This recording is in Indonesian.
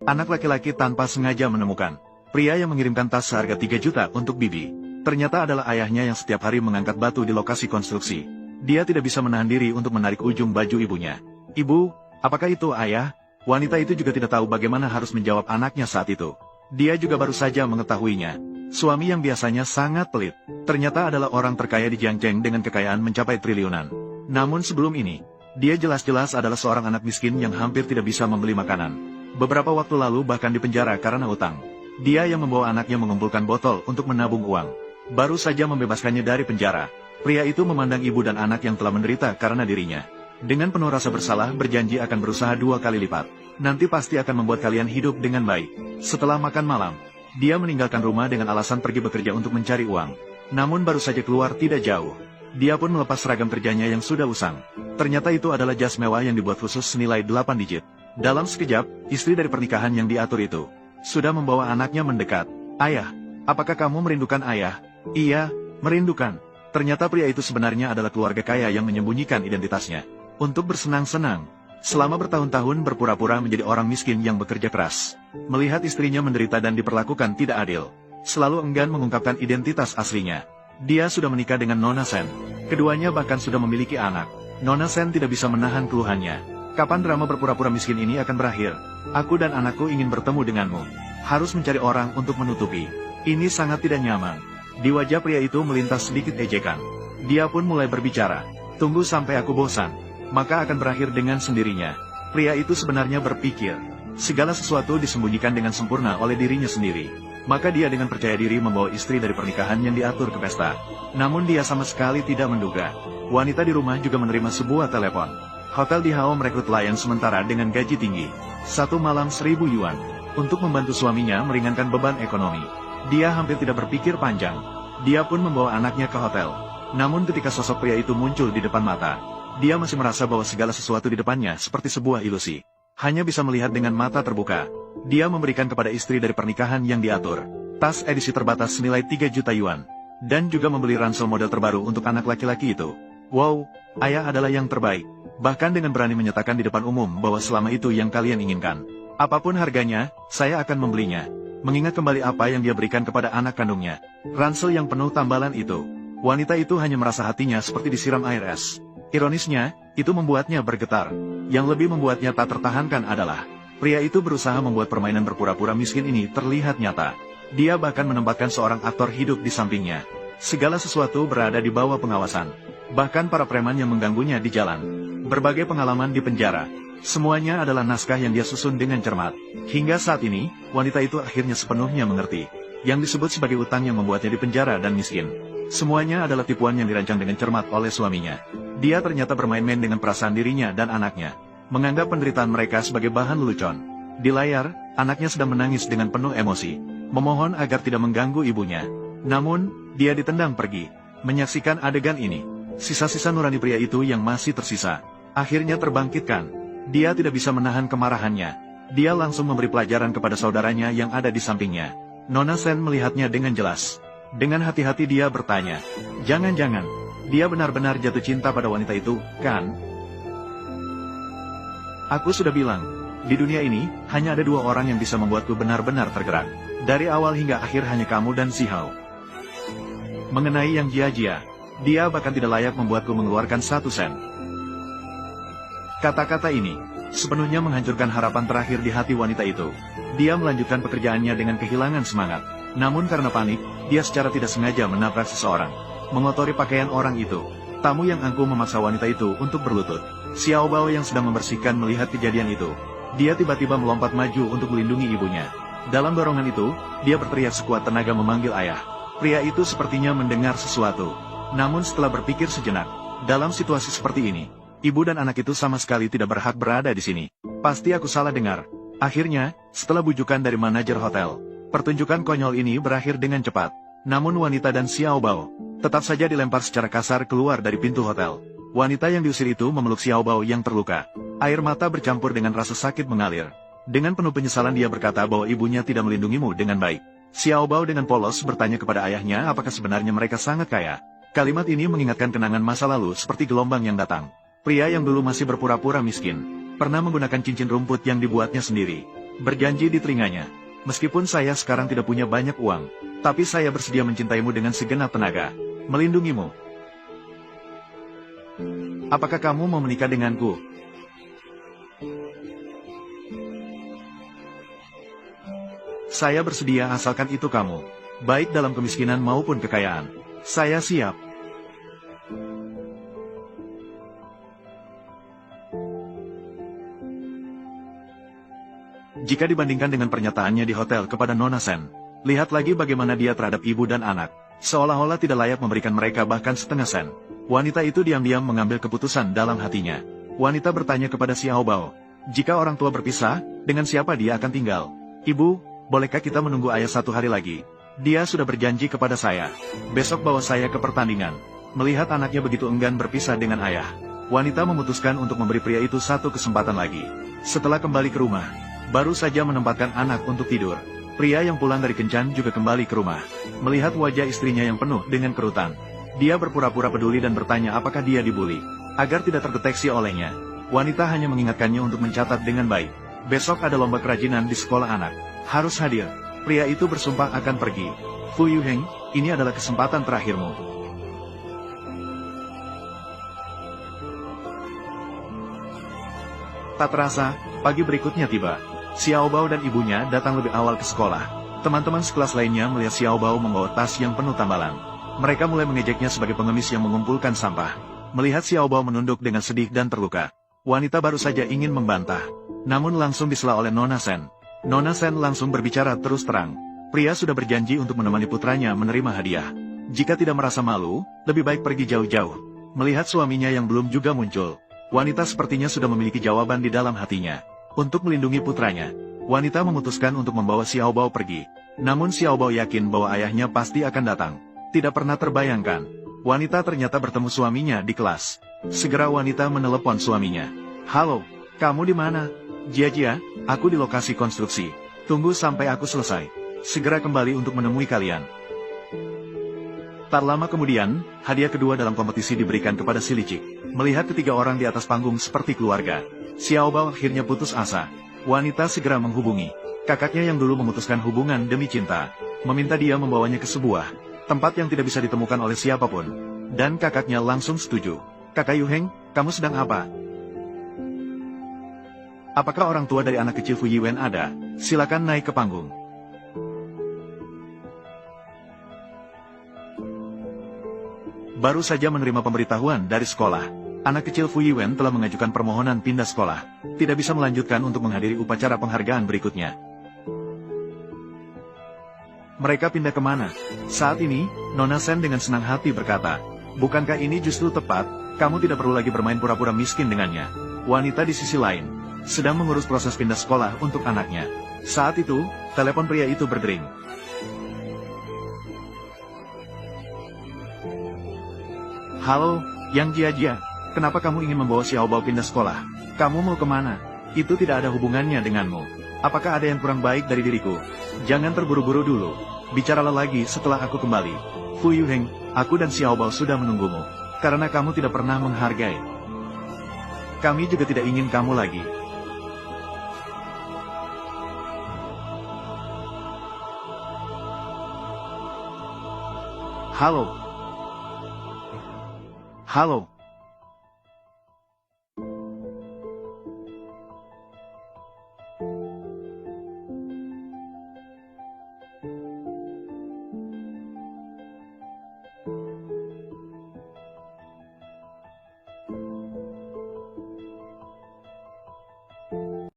Anak laki-laki tanpa sengaja menemukan pria yang mengirimkan tas seharga 3 juta untuk Bibi. Ternyata adalah ayahnya yang setiap hari mengangkat batu di lokasi konstruksi. Dia tidak bisa menahan diri untuk menarik ujung baju ibunya. "Ibu, apakah itu ayah?" Wanita itu juga tidak tahu bagaimana harus menjawab anaknya saat itu. Dia juga baru saja mengetahuinya. Suami yang biasanya sangat pelit, ternyata adalah orang terkaya di Jiangcheng dengan kekayaan mencapai triliunan. Namun sebelum ini, dia jelas-jelas adalah seorang anak miskin yang hampir tidak bisa membeli makanan. Beberapa waktu lalu bahkan dipenjara karena utang. Dia yang membawa anaknya mengumpulkan botol untuk menabung uang. Baru saja membebaskannya dari penjara, pria itu memandang ibu dan anak yang telah menderita karena dirinya. Dengan penuh rasa bersalah berjanji akan berusaha 2 kali lipat. "Nanti pasti akan membuat kalian hidup dengan baik." Setelah makan malam, dia meninggalkan rumah dengan alasan pergi bekerja untuk mencari uang. Namun baru saja keluar tidak jauh, dia pun melepas seragam kerjanya yang sudah usang. Ternyata itu adalah jas mewah yang dibuat khusus senilai 8 digit. Dalam sekejap, istri dari pernikahan yang diatur itu sudah membawa anaknya mendekat. "Ayah, apakah kamu merindukan ayah?" "Iya, merindukan." Ternyata pria itu sebenarnya adalah keluarga kaya yang menyembunyikan identitasnya untuk bersenang-senang. Selama bertahun-tahun berpura-pura menjadi orang miskin yang bekerja keras. Melihat istrinya menderita dan diperlakukan tidak adil, selalu enggan mengungkapkan identitas aslinya. Dia sudah menikah dengan Nona Sen. Keduanya bahkan sudah memiliki anak. Nona Sen tidak bisa menahan keluhannya. "Kapan drama berpura-pura miskin ini akan berakhir? Aku dan anakku ingin bertemu denganmu. Harus mencari orang untuk menutupi. Ini sangat tidak nyaman." Di wajah pria itu melintas sedikit ejekan. Dia pun mulai berbicara. "Tunggu sampai aku bosan, maka akan berakhir dengan sendirinya." Pria itu sebenarnya berpikir, segala sesuatu disembunyikan dengan sempurna oleh dirinya sendiri. Maka dia dengan percaya diri membawa istri dari pernikahan yang diatur ke pesta. Namun dia sama sekali tidak menduga, wanita di rumah juga menerima sebuah telepon. Hotel di Hao merekrut pelayan sementara dengan gaji tinggi. 1 malam 1.000 yuan, untuk membantu suaminya meringankan beban ekonomi. Dia hampir tidak berpikir panjang. Dia pun membawa anaknya ke hotel. Namun ketika sosok pria itu muncul di depan mata, dia masih merasa bahwa segala sesuatu di depannya seperti sebuah ilusi. Hanya bisa melihat dengan mata terbuka. Dia memberikan kepada istri dari pernikahan yang diatur tas edisi terbatas senilai 3 juta yuan. Dan juga membeli ransel model terbaru untuk anak laki-laki itu. "Wow, ayah adalah yang terbaik." Bahkan dengan berani menyatakan di depan umum bahwa selama itu yang kalian inginkan. "Apapun harganya, saya akan membelinya." Mengingat kembali apa yang dia berikan kepada anak kandungnya, ransel yang penuh tambalan itu, wanita itu hanya merasa hatinya seperti disiram air es. Ironisnya, itu membuatnya bergetar. Yang lebih membuatnya tak tertahankan adalah, pria itu berusaha membuat permainan berpura-pura miskin ini terlihat nyata. Dia bahkan menempatkan seorang aktor hidup di sampingnya. Segala sesuatu berada di bawah pengawasan. Bahkan para preman yang mengganggunya di jalan. Berbagai pengalaman di penjara. Semuanya adalah naskah yang dia susun dengan cermat. Hingga saat ini, wanita itu akhirnya sepenuhnya mengerti. Yang disebut sebagai utang yang membuatnya dipenjara dan miskin. Semuanya adalah tipuan yang dirancang dengan cermat oleh suaminya. Dia ternyata bermain-main dengan perasaan dirinya dan anaknya. Menganggap penderitaan mereka sebagai bahan lelucon. Di layar, anaknya sedang menangis dengan penuh emosi. Memohon agar tidak mengganggu ibunya. Namun, dia ditendang pergi. Menyaksikan adegan ini, sisa-sisa nurani pria itu yang masih tersisa akhirnya terbangkitkan. Dia tidak bisa menahan kemarahannya. Dia langsung memberi pelajaran kepada saudaranya yang ada di sampingnya. Nona Sen melihatnya dengan jelas. Dengan hati-hati dia bertanya, "Jangan-jangan, dia benar-benar jatuh cinta pada wanita itu, kan?" "Aku sudah bilang, di dunia ini, hanya ada 2 orang yang bisa membuatku benar-benar tergerak. Dari awal hingga akhir hanya kamu dan si Hao. Mengenai yang Jia-Jia, dia bahkan tidak layak membuatku mengeluarkan 1 sen." Kata-kata ini sepenuhnya menghancurkan harapan terakhir di hati wanita itu. Dia melanjutkan pekerjaannya dengan kehilangan semangat. Namun karena panik, dia secara tidak sengaja menabrak seseorang, mengotori pakaian orang itu. Tamu yang angkuh memaksa wanita itu untuk berlutut. Xiao Bao yang sedang membersihkan melihat kejadian itu. Dia tiba-tiba melompat maju untuk melindungi ibunya. Dalam dorongan itu, dia berteriak sekuat tenaga memanggil ayah. Pria itu sepertinya mendengar sesuatu. Namun setelah berpikir sejenak, dalam situasi seperti ini, ibu dan anak itu sama sekali tidak berhak berada di sini. Pasti aku salah dengar. Akhirnya, setelah bujukan dari manajer hotel, pertunjukan konyol ini berakhir dengan cepat. Namun wanita dan Xiao Bao tetap saja dilempar secara kasar keluar dari pintu hotel. Wanita yang diusir itu memeluk Xiao Bao yang terluka. Air mata bercampur dengan rasa sakit mengalir. Dengan penuh penyesalan dia berkata bahwa ibunya tidak melindungimu dengan baik. Xiao Bao dengan polos bertanya kepada ayahnya apakah sebenarnya mereka sangat kaya. Kalimat ini mengingatkan kenangan masa lalu seperti gelombang yang datang. Pria yang dulu masih berpura-pura miskin, pernah menggunakan cincin rumput yang dibuatnya sendiri. berjanji di telinganya. Meskipun saya sekarang tidak punya banyak uang, tapi saya bersedia mencintaimu dengan segenap tenaga, melindungimu. Apakah kamu mau menikah denganku? Saya bersedia asalkan itu kamu, baik dalam kemiskinan maupun kekayaan. Saya siap. Jika dibandingkan dengan pernyataannya di hotel kepada Nona Sen, lihat lagi bagaimana dia terhadap ibu dan anak, seolah-olah tidak layak memberikan mereka bahkan setengah sen. Wanita itu diam-diam mengambil keputusan dalam hatinya. Wanita bertanya kepada Xiao Bao, jika orang tua berpisah, dengan siapa dia akan tinggal? Ibu, bolehkah kita menunggu ayah 1 hari lagi? Dia sudah berjanji kepada saya, besok bawa saya ke pertandingan. Melihat anaknya begitu enggan berpisah dengan ayah, wanita memutuskan untuk memberi pria itu 1 kesempatan lagi. Setelah kembali ke rumah, baru saja menempatkan anak untuk tidur, pria yang pulang dari kencan juga kembali ke rumah. Melihat wajah istrinya yang penuh dengan kerutan, dia berpura-pura peduli dan bertanya apakah dia dibuli. Agar tidak terdeteksi olehnya, wanita hanya mengingatkannya untuk mencatat dengan baik. Besok ada lomba kerajinan di sekolah anak, harus hadir. Pria itu bersumpah akan pergi. Fu Yuheng, ini adalah kesempatan terakhirmu. Tak terasa, pagi berikutnya tiba. Xiao Bao dan ibunya datang lebih awal ke sekolah. Teman-teman sekelas lainnya melihat Xiao Bao membawa tas yang penuh tambalan. Mereka mulai mengejeknya sebagai pengemis yang mengumpulkan sampah. Melihat Xiao Bao menunduk dengan sedih dan terluka, wanita baru saja ingin membantah, namun langsung disela oleh Nona Sen. Nona Sen langsung berbicara terus terang. Pria sudah berjanji untuk menemani putranya menerima hadiah. Jika tidak merasa malu, lebih baik pergi jauh-jauh. Melihat suaminya yang belum juga muncul, wanita sepertinya sudah memiliki jawaban di dalam hatinya. Untuk melindungi putranya, wanita memutuskan untuk membawa Xiao Bao pergi. Namun Xiao Bao yakin bahwa ayahnya pasti akan datang. Tidak pernah terbayangkan, wanita ternyata bertemu suaminya di kelas. Segera wanita menelepon suaminya. Halo, kamu di mana? Jia, aku di lokasi konstruksi. Tunggu sampai aku selesai. Segera kembali untuk menemui kalian. Tak lama kemudian, hadiah kedua dalam kompetisi diberikan kepada si licik. Melihat ketiga orang di atas panggung seperti keluarga, Xiao Bao akhirnya putus asa. Wanita segera menghubungi kakaknya yang dulu memutuskan hubungan demi cinta, meminta dia membawanya ke sebuah tempat yang tidak bisa ditemukan oleh siapapun. Dan kakaknya langsung setuju. Kakak Yuheng, kamu sedang apa? Apakah orang tua dari anak kecil Fu Yiwen ada? Silakan naik ke panggung. Baru saja menerima pemberitahuan dari sekolah. Anak kecil Fu Yiwen telah mengajukan permohonan pindah sekolah. Tidak bisa melanjutkan untuk menghadiri upacara penghargaan berikutnya. Mereka pindah kemana? Saat ini, Nona Sen dengan senang hati berkata, bukankah ini justru tepat? Kamu tidak perlu lagi bermain pura-pura miskin dengannya. Wanita di sisi lain sedang mengurus proses pindah sekolah untuk anaknya. Saat itu, telepon pria itu berdering. Halo, Yang Jia. Kenapa kamu ingin membawa Xiao Bao pindah sekolah? Kamu mau kemana? Itu tidak ada hubungannya denganmu. Apakah ada yang kurang baik dari diriku? Jangan terburu-buru dulu. Bicaralah lagi setelah aku kembali. Fu Yuheng, aku dan Xiao Bao sudah menunggumu. Karena kamu tidak pernah menghargai. Kami juga tidak ingin kamu lagi. Halo.